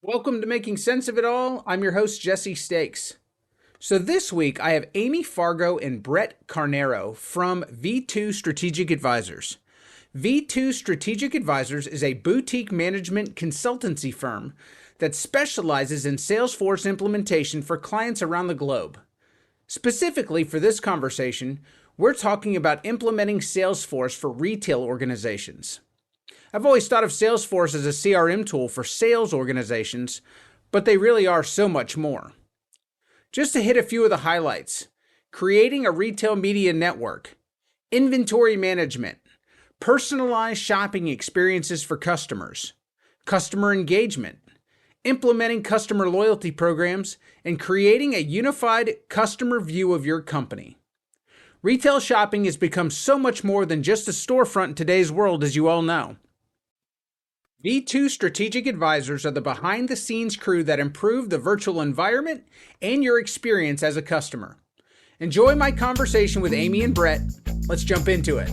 Welcome to Making Sense of It All. I'm your host, Jesse Stakes. So this week, I have Amy Fargo and Brett Carneiro from V2 Strategic Advisors. V2 Strategic Advisors is a boutique management consultancy firm that specializes in Salesforce implementation for clients around the globe. Specifically for this conversation, we're talking about implementing Salesforce for retail organizations. I've always thought of Salesforce as a CRM tool for sales organizations, but they really are so much more. Just to hit a few of the highlights: creating a retail media network, inventory management, personalized shopping experiences for customers, customer engagement, implementing customer loyalty programs, and creating a unified customer view of your company. Retail shopping has become so much more than just a storefront in today's world, as you all know. V2 Strategic Advisors are the behind-the-scenes crew that improve the virtual environment and your experience as a customer. Enjoy my conversation with Amy and Brett. Let's jump into it.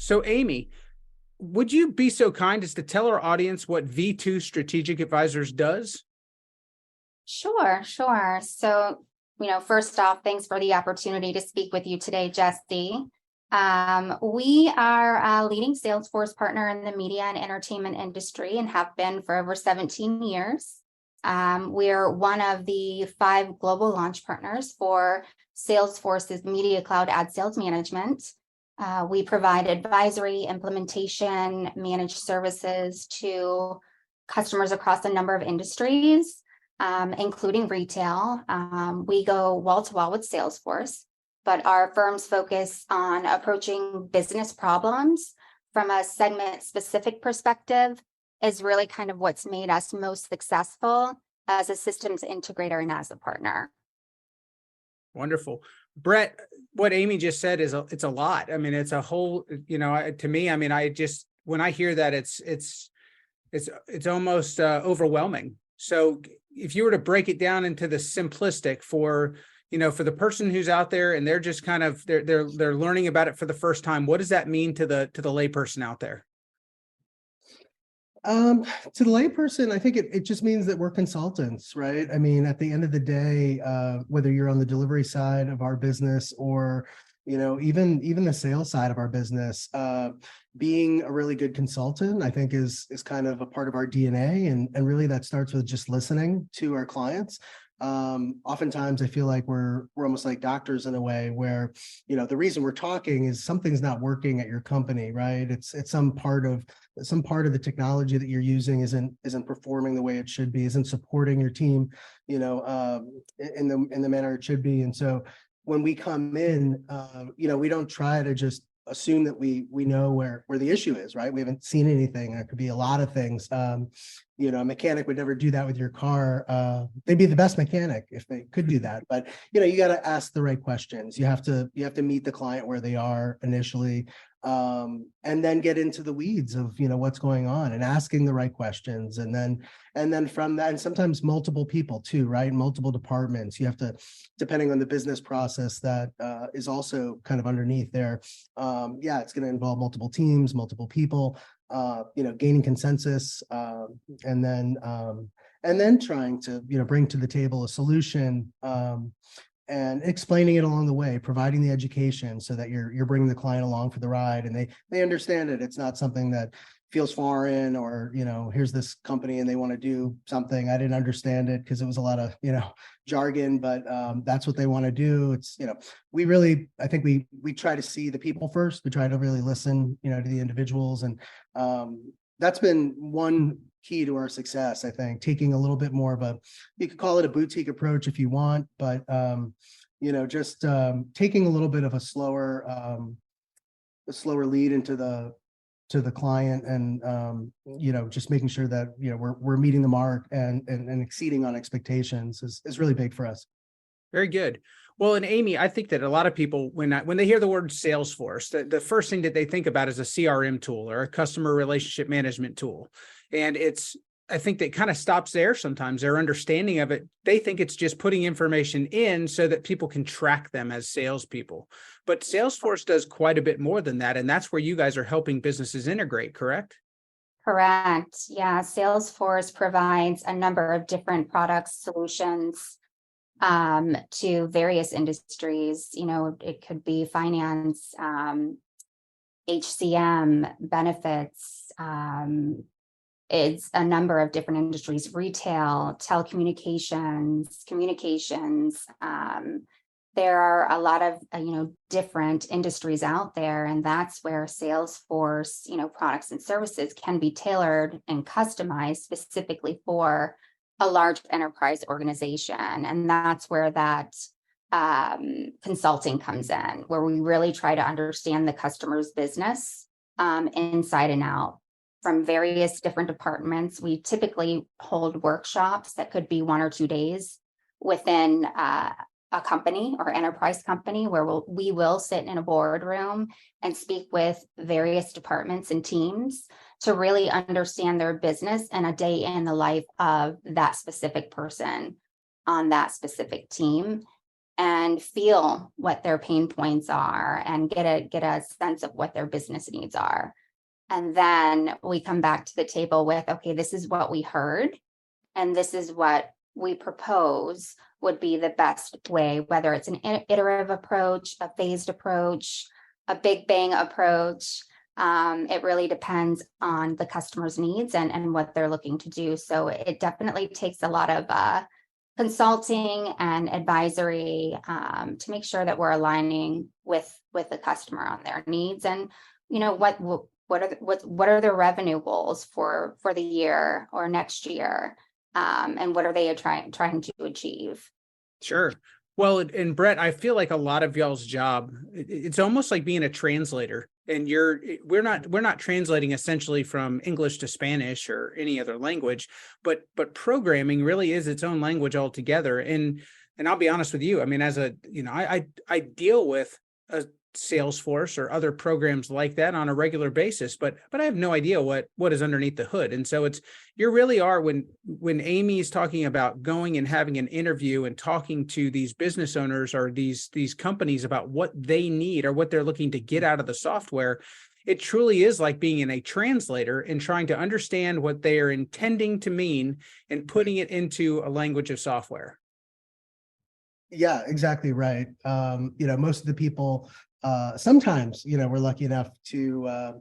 So, Amy, would you be so kind as to tell our audience what V2 Strategic Advisors does? Sure. First off, thanks for the opportunity to speak with you today, Jesse. We are a leading Salesforce partner in the media and entertainment industry and have been for over 17 years. We're one of the 5 global launch partners for Salesforce's Media Cloud Ad Sales Management. We provide advisory, implementation, managed services to customers across a number of industries, including retail. We go wall to wall with Salesforce, but our firm's focus on approaching business problems from a segment specific perspective is really kind of what's made us most successful as a systems integrator and as a partner. Wonderful. Brett, what Amy just said it's a lot. I mean, it's a whole, to me, I mean, when I hear that, it's almost overwhelming. So if you were to break it down into the simplistic for the person who's out there and they're just kind of, they're learning about it for the first time, what does that mean to the layperson out there? To the layperson, I think it just means that we're consultants, right? I mean, at the end of the day, whether you're on the delivery side of our business or, even the sales side of our business, being a really good consultant, I think is kind of a part of our DNA. And really that starts with just listening to our clients. Oftentimes I feel like we're almost like doctors in a way where, the reason we're talking is something's not working at your company, right? It's some part of the technology that you're using isn't performing the way it should be, isn't supporting your team, in the manner it should be. And so when we come in, we don't try to just assume that we know where the issue is, right? We haven't seen anything. There could be a lot of things. A mechanic would never do that with your car. They'd be the best mechanic if they could do that. But you got to ask the right questions. You have to meet the client where they are initially, and then get into the weeds of what's going on and asking the right questions, and then from that, and sometimes multiple people too, right? Multiple departments. You have to, depending on the business process that is also kind of underneath there. It's going to involve multiple teams, multiple people. Gaining consensus, and then trying to bring to the table a solution, and explaining it along the way, providing the education so that you're bringing the client along for the ride, and they understand it. It's not something that feels foreign, or here's this company and they want to do something. I didn't understand it because it was a lot of jargon, but that's what they want to do. It's I think we try to see the people first. We try to really listen to the individuals, and that's been one key to our success. I think taking a little bit more of you could call it a boutique approach if you want, but just taking a little bit of a slower lead into the client, and just making sure that we're meeting the mark and exceeding on expectations is really big for us. Very good. Well, and Amy, I think that a lot of people, when they hear the word Salesforce, the first thing that they think about is a CRM tool or a customer relationship management tool. And I think that kind of stops there sometimes. Their understanding of it, they think it's just putting information in so that people can track them as salespeople. But Salesforce does quite a bit more than that. And that's where you guys are helping businesses integrate, correct? Correct. Yeah, Salesforce provides a number of different products, solutions to various industries. You know, it could be finance, HCM, benefits. It's a number of different industries: retail, telecommunications, communications. There are a lot of different industries out there, and that's where Salesforce products and services can be tailored and customized specifically for a large enterprise organization. And that's where that consulting comes in, where we really try to understand the customer's business inside and out from various different departments. We typically hold workshops that could be 1 or 2 days within a company or enterprise company, where we will sit in a boardroom and speak with various departments and teams to really understand their business and a day in the life of that specific person on that specific team, and feel what their pain points are and get a sense of what their business needs are. And then we come back to the table with, okay, this is what we heard, and this is what we propose would be the best way, whether it's an iterative approach, a phased approach, a big bang approach. It really depends on the customer's needs and what they're looking to do. So it definitely takes a lot of consulting and advisory to make sure that we're aligning with the customer on their needs, and what are their revenue goals for the year or next year, and what are they trying to achieve. Sure. Well, and Brett, I feel like a lot of y'all's job, it's almost like being a translator. And we're not translating essentially from English to Spanish or any other language, but programming really is its own language altogether. And I'll be honest with you, I mean, I deal with a Salesforce or other programs like that on a regular basis, but I have no idea what is underneath the hood. And so you really are, when Amy's talking about going and having an interview and talking to these business owners or these companies about what they need or what they're looking to get out of the software, it truly is like being a translator and trying to understand what they are intending to mean and putting it into a language of software. Yeah, exactly right. Most of the people, sometimes, we're lucky enough to,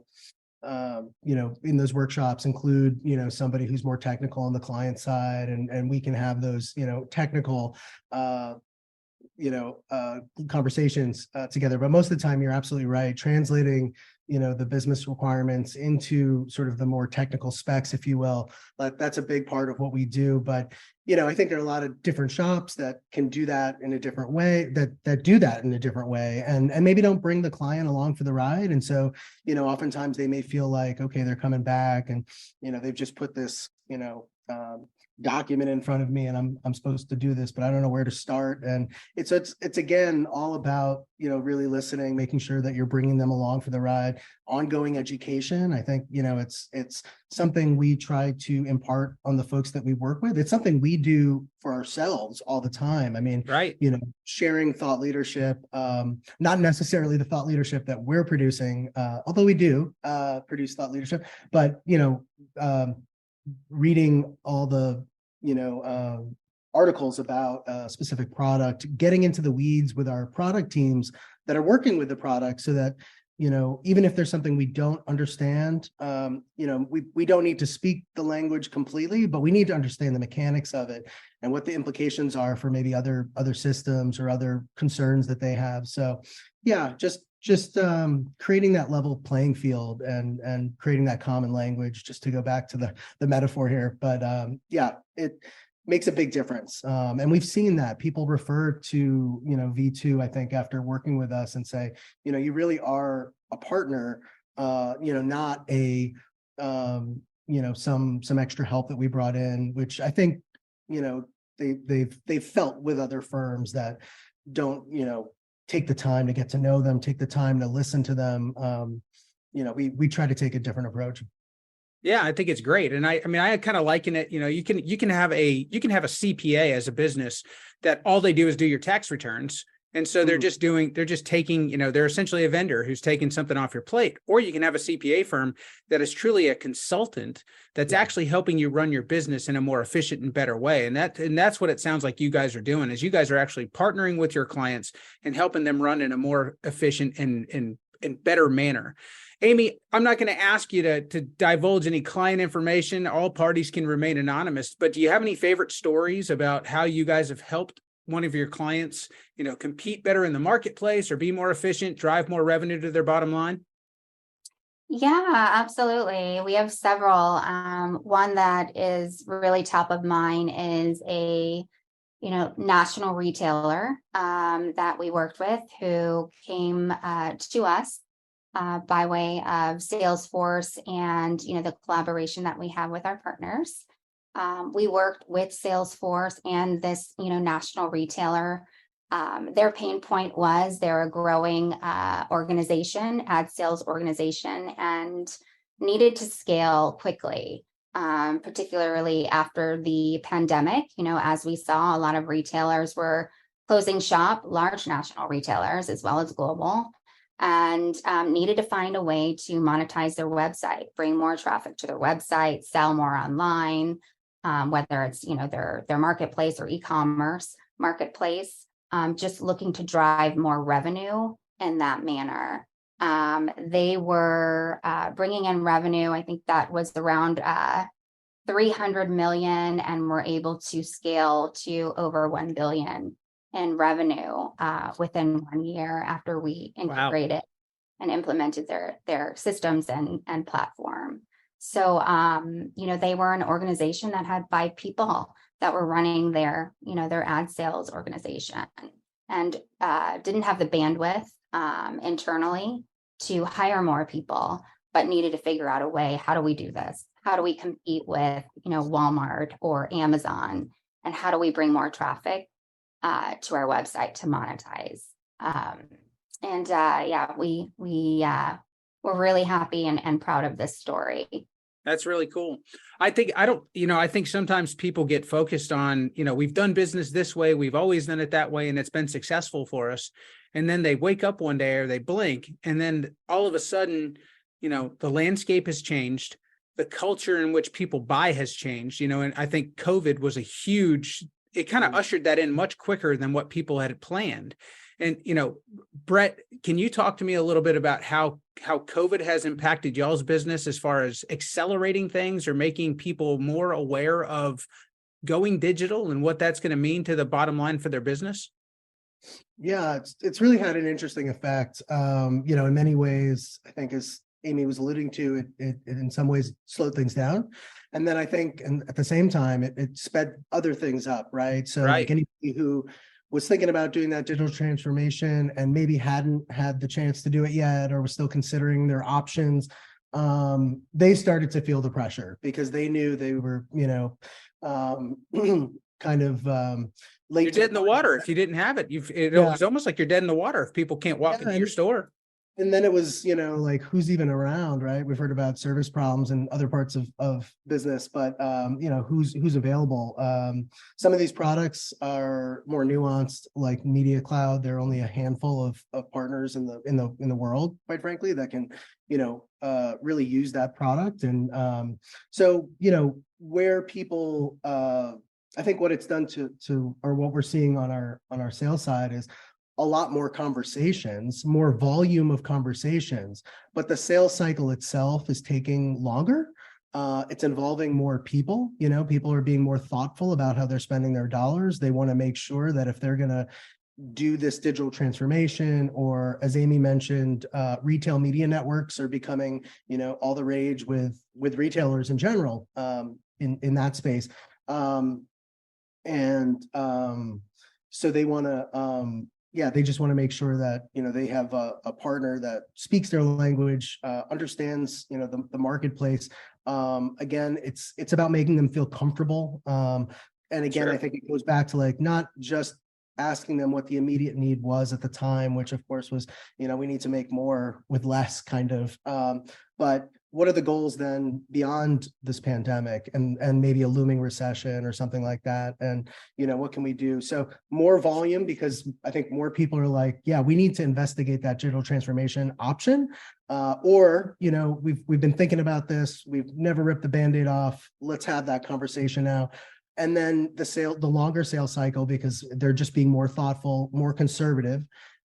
in those workshops include, somebody who's more technical on the client side, and we can have those, technical, conversations together. But most of the time, you're absolutely right. Translating, the business requirements into sort of the more technical specs, if you will, that's a big part of what we do. But, I think there are a lot of different shops that can do that in a different way, that do that in a different way, and maybe don't bring the client along for the ride. And so, oftentimes they may feel like, okay, they're coming back and, they've just put this, document in front of me, and I'm supposed to do this, but I don't know where to start. And it's again all about really listening, making sure that you're bringing them along for the ride. Ongoing education, I think it's something we try to impart on the folks that we work with. It's something we do for ourselves all the time. I mean, right? Sharing thought leadership, not necessarily the thought leadership that we're producing, although we do produce thought leadership, but reading all the articles about a specific product, getting into the weeds with our product teams that are working with the product, so that even if there's something we don't understand, we don't need to speak the language completely, but we need to understand the mechanics of it and what the implications are for maybe other systems or other concerns that they have. So yeah, just creating that level playing field and creating that common language, just to go back to the metaphor here. But it makes a big difference. And we've seen that people refer to, V2, I think, after working with us, and say, you really are a partner, not a, some extra help that we brought in, which I think, they've felt with other firms, that don't, take the time to get to know them, take the time to listen to them. We try to take a different approach. Yeah, I think it's great. And I mean, I kind of liken it, you can have a CPA as a business that all they do is do your tax returns. And so they're just taking, they're essentially a vendor who's taking something off your plate. Or you can have a CPA firm that is truly a consultant that's actually helping you run your business in a more efficient and better way. And that's what it sounds like you guys are doing, is you guys are actually partnering with your clients and helping them run in a more efficient and better manner. Amy, I'm not going to ask you to divulge any client information. All parties can remain anonymous, but do you have any favorite stories about how you guys have helped one of your clients, compete better in the marketplace or be more efficient, drive more revenue to their bottom line? Yeah, absolutely. We have several. One that is really top of mind is a national retailer that we worked with, who came to us by way of Salesforce and the collaboration that we have with our partners. We worked with Salesforce and this national retailer. Their pain point was they're a growing organization, ad sales organization, and needed to scale quickly, particularly after the pandemic. As we saw, a lot of retailers were closing shop, large national retailers as well as global, and needed to find a way to monetize their website, bring more traffic to their website, sell more online, whether it's their marketplace or e-commerce marketplace, just looking to drive more revenue in that manner. They were bringing in revenue, I think that was around 300 million, and were able to scale to over 1 billion in revenue within 1 year after we integrated and implemented their systems and platform. So, they were an organization that had 5 people that were running their ad sales organization, and didn't have the bandwidth internally to hire more people, but needed to figure out a way. How do we do this? How do we compete with, Walmart or Amazon? And how do we bring more traffic to our website to monetize? We're really happy and proud of this story. That's really cool. I think sometimes people get focused on, we've done business this way, we've always done it that way, and it's been successful for us. And then they wake up one day or they blink, and then all of a sudden, the landscape has changed. The culture in which people buy has changed, and I think COVID was it kind of ushered that in much quicker than what people had planned. And, Brett, can you talk to me a little bit about how COVID has impacted y'all's business as far as accelerating things or making people more aware of going digital and what that's going to mean to the bottom line for their business? Yeah, it's really had an interesting effect. In many ways, I think, as Amy was alluding to, it in some ways slowed things down. And then I think, and at the same time, it sped other things up, right? So like anybody who was thinking about doing that digital transformation and maybe hadn't had the chance to do it yet, or was still considering their options, they started to feel the pressure because they knew they were, kind of late. You're dead in the water if you didn't have it. It was almost like you're dead in the water if people can't walk into your store. And then it was, like, who's even around, right? We've heard about service problems in other parts of business, but who's available. Some of these products are more nuanced, like Media Cloud. There are only a handful of partners in the world, quite frankly, that can, really use that product. And so, where people, I think what it's done to or what we're seeing on our sales side is a lot more conversations, more volume of conversations, but the sales cycle itself is taking longer. It's involving more people. People are being more thoughtful about how they're spending their dollars. They want to make sure that if they're going to do this digital transformation, or as Amy mentioned, retail media networks are becoming, all the rage with retailers in general, in that space. So they want to, they just want to make sure that, they have a partner that speaks their language, understands, the marketplace. Again, it's about making them feel comfortable. And again, I think it goes back to, like, not just asking them what the immediate need was at the time, which of course was, we need to make more with less kind of. But what are the goals then beyond this pandemic and maybe a looming recession or something like that? And, what can we do? So more volume, because I think more people are like, yeah, we need to investigate that digital transformation option. Or, we've been thinking about this. We've never ripped the Band-Aid off. Let's have that conversation now. And then the longer sales cycle, because they're just being more thoughtful, more conservative.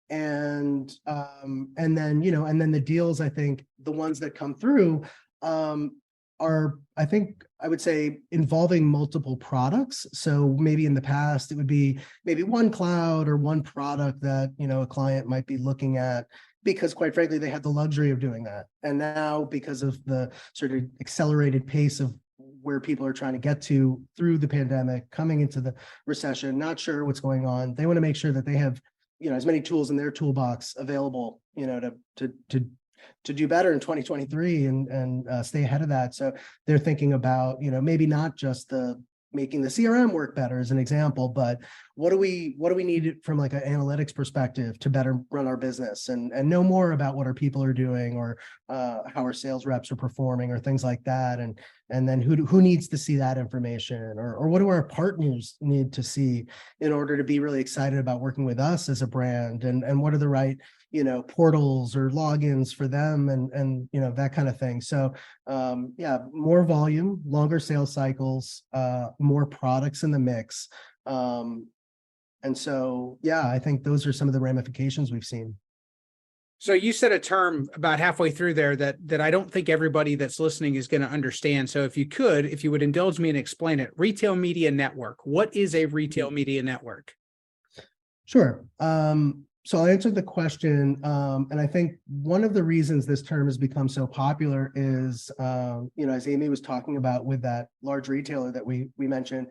And then the deals, I think the ones that come through are, I think I would say, involving multiple products. So maybe in the past, it would be maybe one cloud or one product that, a client might be looking at, because quite frankly, they had the luxury of doing that. And now, because of the sort of accelerated pace of where people are trying to get to through the pandemic, coming into the recession, not sure what's going on, they want to make sure that they have, as many tools in their toolbox available, to do better in 2023 and stay ahead of that. So they're thinking about, maybe not just making the CRM work better as an example, but what do we need from like an analytics perspective to better run our business and know more about what our people are doing, or how our sales reps are performing, or things like that. And then who needs to see that information, or what do our partners need to see in order to be really excited about working with us as a brand, and what are the right, portals or logins for them, and that kind of thing. So more volume, longer sales cycles, more products in the mix. And so, I think those are some of the ramifications we've seen. So you said a term about halfway through there that I don't think everybody that's listening is going to understand. So if you would indulge me and explain it. Retail media network. What is a retail media network? Sure. So I'll answer the question. And I think one of the reasons this term has become so popular is, as Amy was talking about with that large retailer that we mentioned,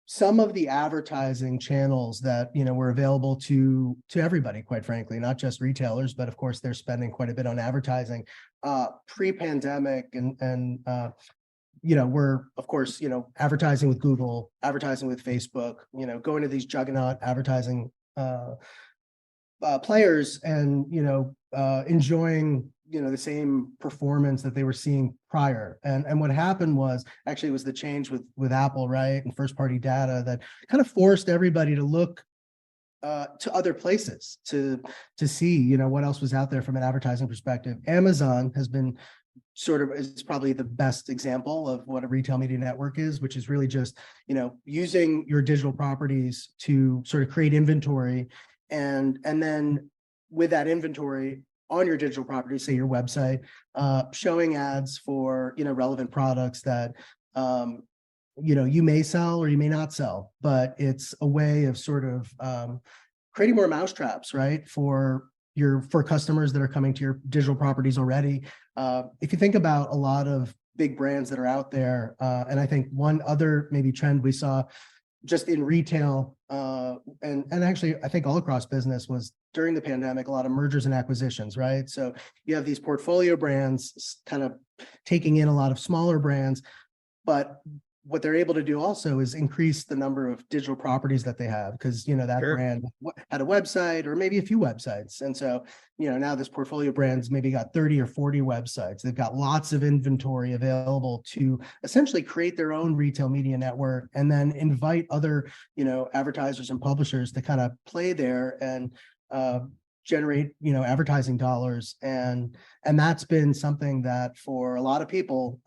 some of the advertising channels that, were available to everybody, quite frankly, not just retailers, but of course they're spending quite a bit on advertising pre-pandemic, and we're, of course, advertising with Google, advertising with Facebook, going to these juggernaut advertising players, and enjoying the same performance that they were seeing prior. And what happened was, actually, it was the change with Apple, right, and first party data that kind of forced everybody to look to other places to see what else was out there from an advertising perspective. Amazon has been is probably the best example of what a retail media network is, which is really just using your digital properties to sort of create inventory, and then with that inventory on your digital property, say your website, showing ads for relevant products that you may sell or you may not sell, but it's a way of sort of creating more mousetraps, right, for customers that are coming to your digital properties already. If you think about a lot of big brands that are out there, and I think one other maybe trend we saw just in retail, and actually I think all across business, was during the pandemic, a lot of mergers and acquisitions, right? So you have these portfolio brands kind of taking in a lot of smaller brands, but what they're able to do also is increase the number of digital properties that they have, because that Sure. brand had a website or maybe a few websites, and so now this portfolio brand's maybe got 30 or 40 websites. They've got lots of inventory available to essentially create their own retail media network, and then invite other advertisers and publishers to kind of play there and generate advertising dollars, and that's been something that for a lot of people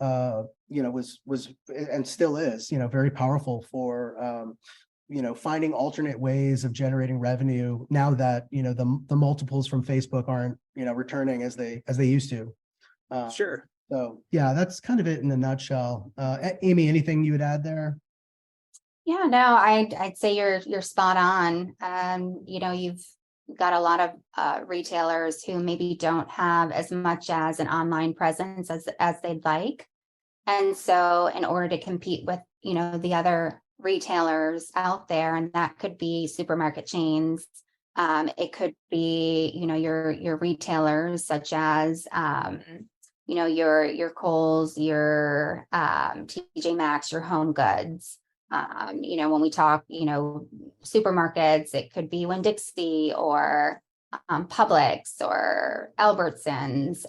was and still is very powerful for finding alternate ways of generating revenue now that the multiples from Facebook aren't returning as they used to. Sure. So that's kind of it in a nutshell. Amy, anything you would add there? Yeah, no, I'd say you're spot on. You've got a lot of retailers who maybe don't have as much as an online presence as they'd like. And so in order to compete with, the other retailers out there, and that could be supermarket chains, it could be, your retailers such as, your Kohl's, your TJ Maxx, your Home Goods. When we talk, supermarkets, it could be Winn-Dixie or Publix or Albertsons.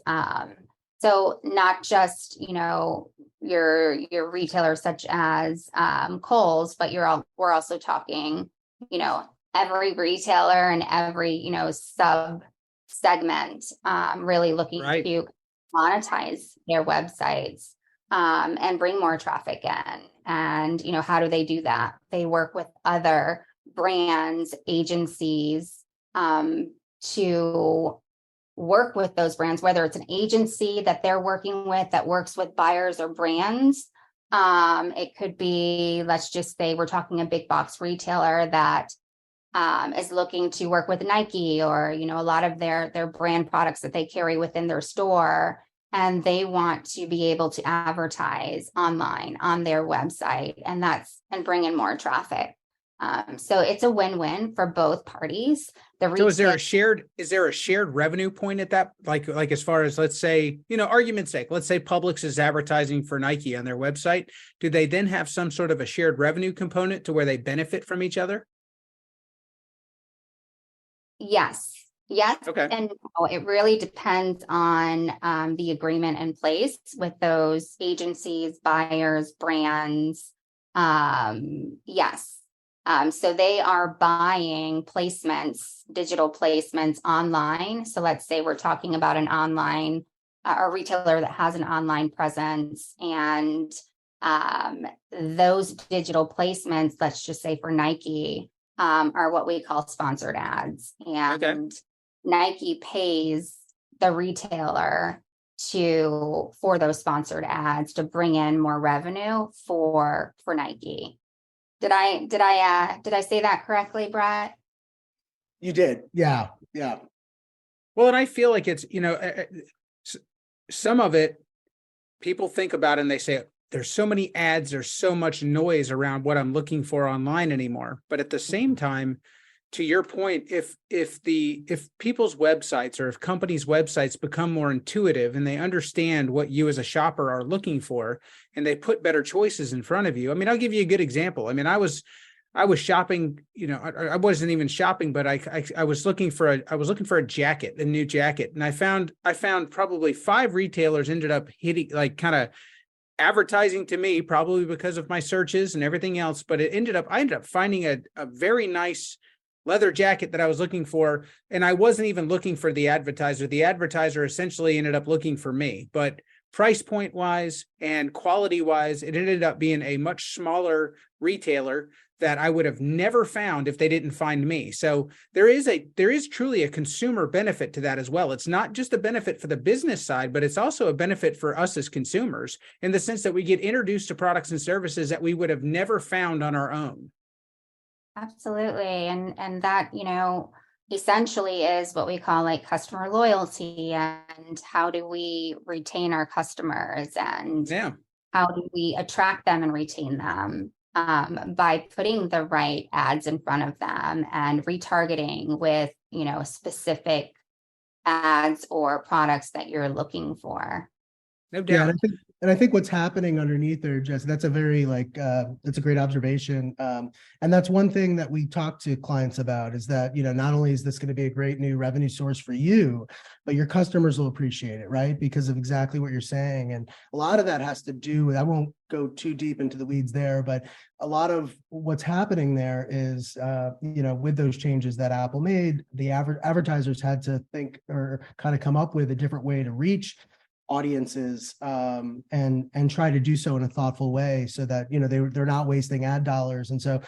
So not just, your retailers such as Kohl's, but we're also talking, every retailer and every, sub segment really looking Right. to monetize their websites and bring more traffic in. And, how do they do that? They work with other brands, agencies to work with those brands, whether it's an agency that they're working with that works with buyers or brands. It could be, let's just say we're talking a big box retailer that is looking to work with Nike or, a lot of their brand products that they carry within their store. And they want to be able to advertise online on their website and bring in more traffic. So it's a win-win for both parties. So is there a shared revenue point at that? Like as far as, let's say, argument's sake, let's say Publix is advertising for Nike on their website. Do they then have some sort of a shared revenue component to where they benefit from each other? Yes. Okay. And it really depends on the agreement in place with those agencies, buyers, brands. Yes. So they are buying placements, digital placements online. So let's say we're talking about a retailer that has an online presence, and those digital placements, let's just say for Nike, are what we call sponsored ads. And Okay. Nike pays the retailer for those sponsored ads to bring in more revenue for Nike. Did I say that correctly, Brett? You did. Yeah. Well, and I feel like it's, some of it people think about and they say, there's so many ads, there's so much noise around what I'm looking for online anymore. But at the same time, to your point, if people's websites or if companies' websites become more intuitive and they understand what you as a shopper are looking for, and they put better choices in front of you. I mean, I'll give you a good example. I mean, I was shopping, I wasn't even shopping, but I was looking for a jacket, a new jacket. And I found probably 5 retailers ended up hitting, like, kind of advertising to me, probably because of my searches and everything else. But I ended up finding a very nice leather jacket that I was looking for. And I wasn't even looking for the advertiser. The advertiser essentially ended up looking for me, but price point wise and quality wise, it ended up being a much smaller retailer that I would have never found if they didn't find me. So there is truly a consumer benefit to that as well. It's not just a benefit for the business side, but it's also a benefit for us as consumers in the sense that we get introduced to products and services that we would have never found on our own. Absolutely. And that, essentially is what we call like customer loyalty, and how do we retain our customers, and how do we attract them and retain them by putting the right ads in front of them and retargeting with, specific ads or products that you're looking for. No doubt. Yeah, and I think what's happening underneath there, Jess, that's a very that's a great observation. And that's one thing that we talk to clients about, is that, not only is this going to be a great new revenue source for you, but your customers will appreciate it, right? Because of exactly what you're saying. And a lot of that has to do with, I won't go too deep into the weeds there, but a lot of what's happening there is, with those changes that Apple made, the advertisers had to think or kind of come up with a different way to reach audiences and try to do so in a thoughtful way, so that they're not wasting ad dollars. And so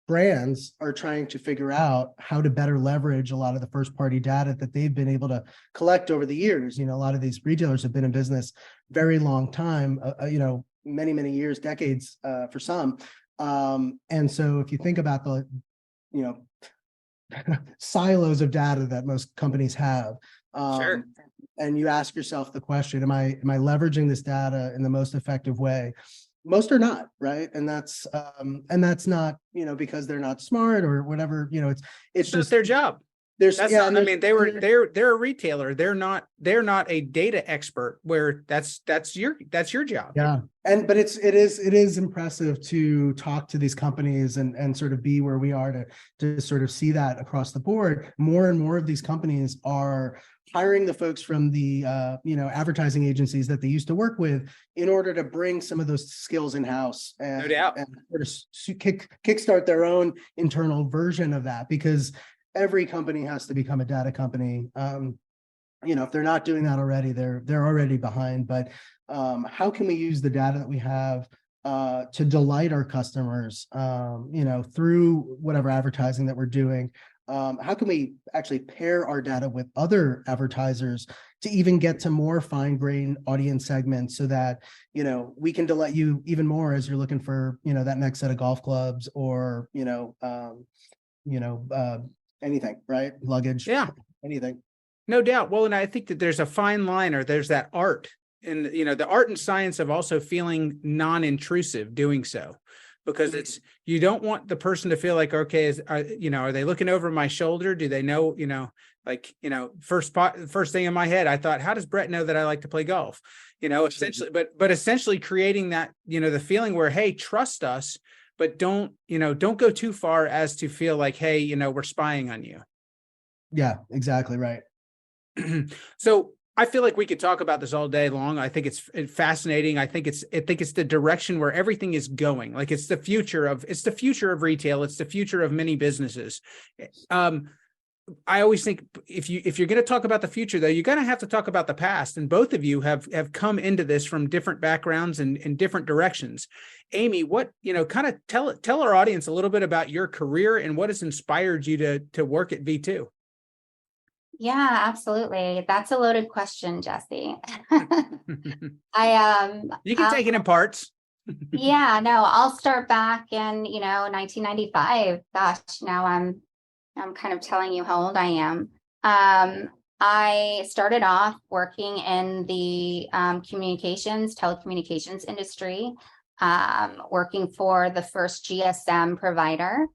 brands are trying to figure out how to better leverage a lot of the first party data that they've been able to collect over the years. A lot of these retailers have been in business very long time, many years, decades for some. And so if you think about the silos of data that most companies have, Sure. And you ask yourself the question, am I leveraging this data in the most effective way? Most are not, right? And that's not, because they're not smart or whatever, it's just just their job. There's That's yeah, not, and I there's, mean, and there- they're a retailer. They're not a data expert where that's your job. yeah. But it is impressive to talk to these companies and sort of be where we are to sort of see that across the board. More and more of these companies are hiring the folks from the advertising agencies that they used to work with in order to bring some of those skills in-house No doubt. and sort of kickstart their own internal version of that, because every company has to become a data company. If they're not doing that already, they're already behind. But how can we use the data that we have to delight our customers, through whatever advertising that we're doing? How can we actually pair our data with other advertisers to even get to more fine-grained audience segments, so that we can delight you even more as you're looking for that next set of golf clubs, or anything, right? Luggage, Yeah, anything. no doubt. Well, and I think that there's a fine line, or there's that art, and the art and science of also feeling non-intrusive doing so, because it's, you don't want the person to feel like, okay, are they looking over my shoulder? Do they know, first thing in my head, I thought, how does Brett know that I like to play golf? Essentially, but essentially creating that, the feeling where, hey, trust us, but don't go too far as to feel like, hey, we're spying on you. Yeah, exactly right. So I feel like we could talk about this all day long. I think it's fascinating. I think it's the direction where everything is going. Like, it's the future of retail. It's the future of many businesses. I always think if you're going to talk about the future, though, you're going to have to talk about the past. And both of you have come into this from different backgrounds and different directions. Amy, what, kind of tell our audience a little bit about your career and what has inspired you to work at V2. Yeah, absolutely. That's a loaded question, Jesse. You can take it in parts. Yeah, no, I'll start back in, 1995. Gosh, now I'm kind of telling you how old I am. I started off working in the telecommunications industry, working for the first GSM provider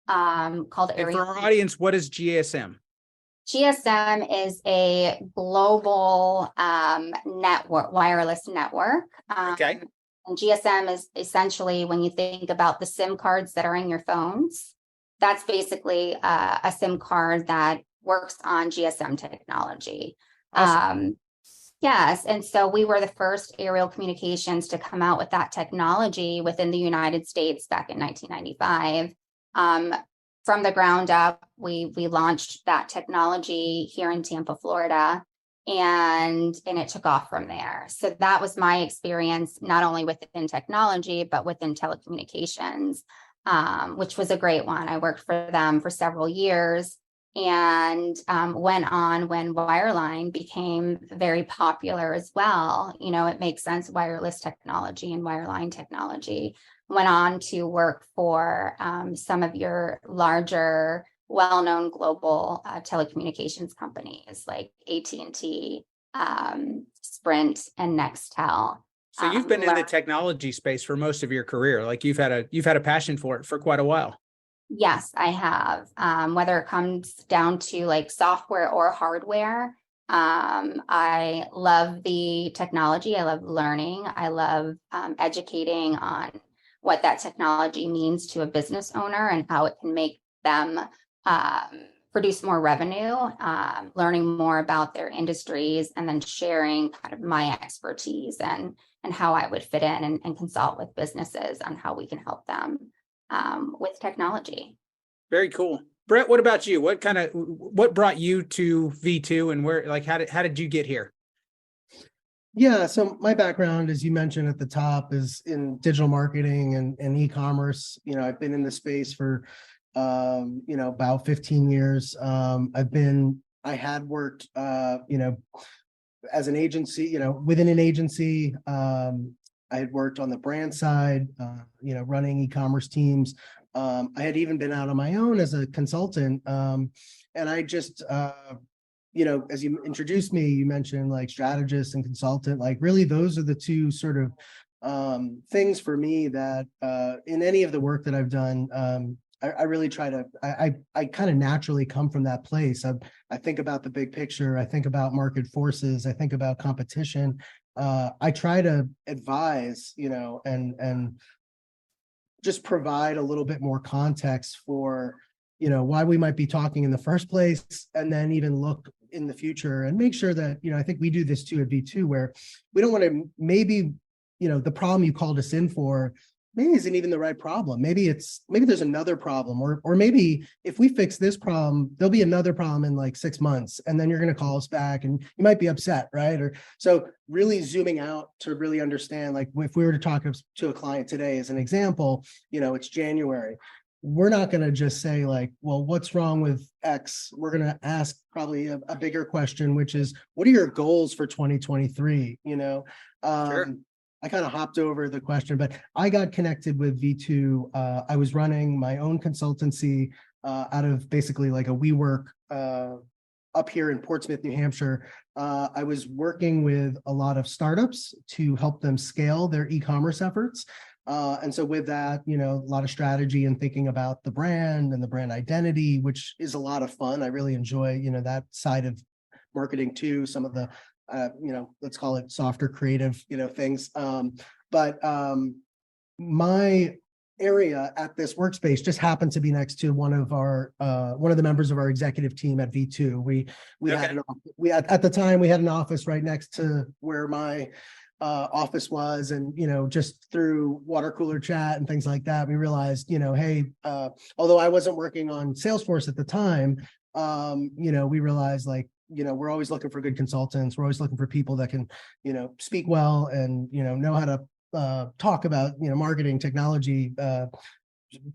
called And for our audience, what is GSM? GSM is a global network, wireless network. Okay. And GSM is essentially, when you think about the SIM cards that are in your phones, that's basically a SIM card that works on GSM technology. Awesome. Yes. And so we were the first aerial communications to come out with that technology within the United States back in 1995. From the ground up, we launched that technology here in Tampa, Florida, and it took off from there. So that was my experience, not only within technology, but within telecommunications, which was a great one. I worked for them for several years, and went on when wireline became very popular as well. It makes sense, wireless technology and wireline technology. Went on to work for some of your larger, well-known global telecommunications companies like AT&T, Sprint, and Nextel. So you've been in the technology space for most of your career. Like, you've had a passion for it for quite a while. Yes, I have. Whether it comes down to like software or hardware, I love the technology. I love learning. I love educating on what that technology means to a business owner and how it can make them produce more revenue, learning more about their industries, and then sharing kind of my expertise and how I would fit in and consult with businesses on how we can help them with technology. Very cool. Brett, what about you? What brought you to V2, and where, like, how did you get here? Yeah, so my background, as you mentioned at the top, is in digital marketing and e-commerce. I've been in the space for about 15 years. I had worked as an agency, within an agency. I had worked on the brand side, running e-commerce teams. I had even been out on my own as a consultant. And I just as you introduced me, you mentioned like strategist and consultant. Like, really, those are the two sort of things for me that in any of the work that I've done, I really try to, I kind of naturally come from that place. I think about the big picture. I think about market forces. I think about competition. I try to advise, and just provide a little bit more context for, why we might be talking in the first place, and then even look in the future and make sure that, I think we do this too at V2, where we don't want to maybe, the problem you called us in for maybe isn't even the right problem. Maybe there's another problem, or maybe if we fix this problem, there'll be another problem in like 6 months, and then you're going to call us back and you might be upset, right? Or so really zooming out to really understand, like if we were to talk to a client today as an example, it's January. We're not going to just say like, well, what's wrong with X? We're going to ask probably a bigger question, which is, what are your goals for 2023? Sure. I kind of hopped over the question, but I got connected with V2. I was running my own consultancy out of basically like a WeWork up here in Portsmouth, New Hampshire. I was working with a lot of startups to help them scale their e-commerce efforts. And so with that, a lot of strategy and thinking about the brand and the brand identity, which is a lot of fun. I really enjoy, that side of marketing too, some of the let's call it softer creative, things. But my area at this workspace just happened to be next to one of the members of our executive team at V2. At the time we had an office right next to where my office was, and just through water cooler chat and things like that, we realized, hey, although I wasn't working on Salesforce at the time, we realized like, we're always looking for good consultants. We're always looking for people that can, speak well and, know how to talk about, marketing, technology,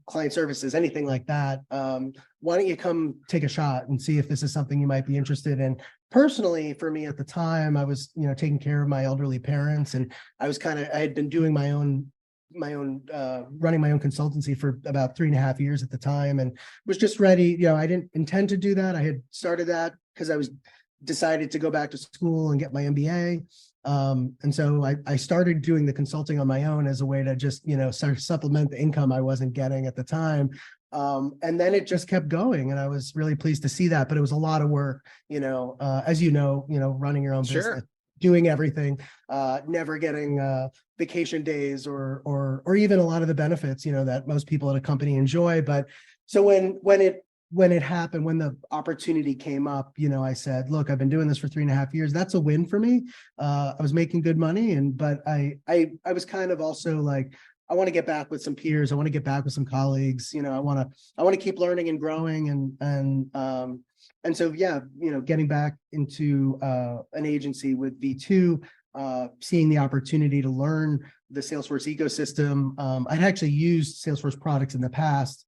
client services, anything like that. Why don't you come take a shot and see if this is something you might be interested in? Personally, for me at the time, I was, taking care of my elderly parents, and I had been doing my own running my own consultancy for about 3.5 years at the time, and was just ready. I didn't intend to do that. I had started that because I was decided to go back to school and get my MBA. And so I started doing the consulting on my own as a way to just, sort of supplement the income I wasn't getting at the time. And then it just kept going, and I was really pleased to see that, but it was a lot of work, as running your own business, doing everything, never getting vacation days or even a lot of the benefits, that most people at a company enjoy. But so when it happened, when the opportunity came up, I said, look, I've been doing this for 3.5 years. That's a win for me. I was making good money, but I was kind of also like, I want to get back with some peers. I want to get back with some colleagues. I want to keep learning and growing, and so getting back into an agency with V2, seeing the opportunity to learn the Salesforce ecosystem. I'd actually used Salesforce products in the past.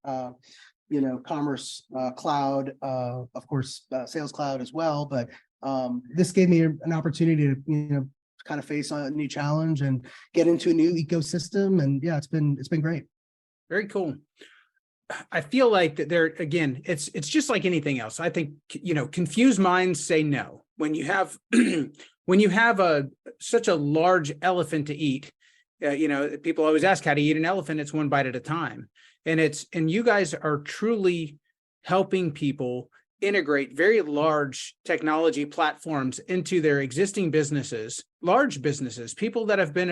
Commerce Cloud, of course, Sales Cloud as well. But this gave me an opportunity to, kind of face a new challenge and get into a new ecosystem. And yeah, it's been great. Very cool. I feel like that again, it's just like anything else. I think, confused minds say no. When you have such a large elephant to eat, people always ask how to eat an elephant. It's one bite at a time. And you guys are truly helping people integrate very large technology platforms into their existing businesses, large businesses, people that have been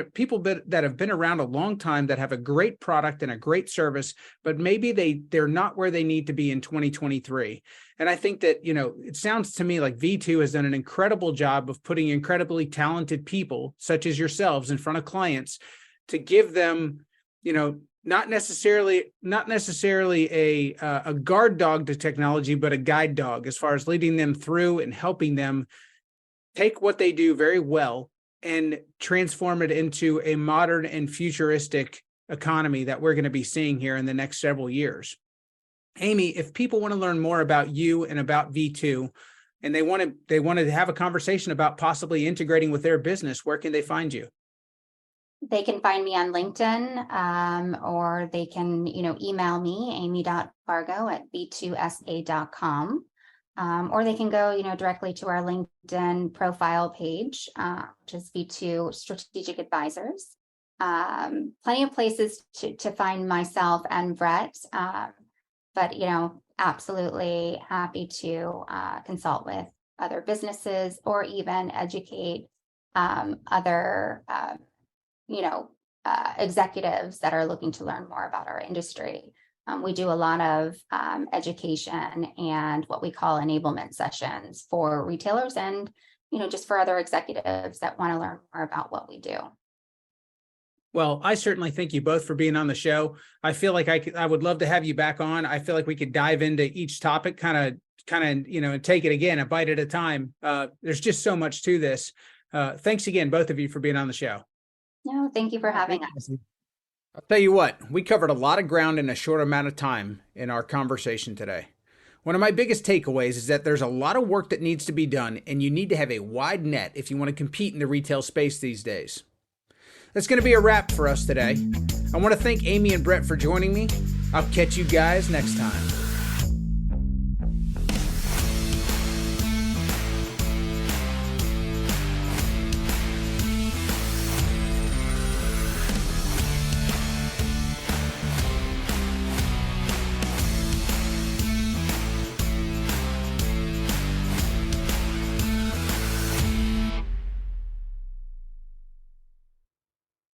around a long time, that have a great product and a great service, but maybe they're not where they need to be in 2023. And I think that, it sounds to me like V2 has done an incredible job of putting incredibly talented people such as yourselves in front of clients to give them, not necessarily a guard dog to technology, but a guide dog as far as leading them through and helping them take what they do very well and transform it into a modern and futuristic economy that we're going to be seeing here in the next several years. Amy, if people want to learn more about you and about V2, and they want to have a conversation about possibly integrating with their business, where can they find you? They can find me on LinkedIn, or they can, email me, amy.fargo@v2sa.com. Or they can go, directly to our LinkedIn profile page, which is V2 Strategic Advisors. Plenty of places to find myself and Brett. but, absolutely happy to consult with other businesses or even educate other, executives that are looking to learn more about our industry. We do a lot of education and what we call enablement sessions for retailers and, just for other executives that want to learn more about what we do. Well, I certainly thank you both for being on the show. I feel like I would love to have you back on. I feel like we could dive into each topic, kind of, take it again, a bite at a time. There's just so much to this. Thanks again, both of you, for being on the show. No, thank you for having us. I'll tell you what, we covered a lot of ground in a short amount of time in our conversation today. One of my biggest takeaways is that there's a lot of work that needs to be done, and you need to have a wide net if you want to compete in the retail space these days. That's going to be a wrap for us today. I want to thank Amy and Brett for joining me. I'll catch you guys next time.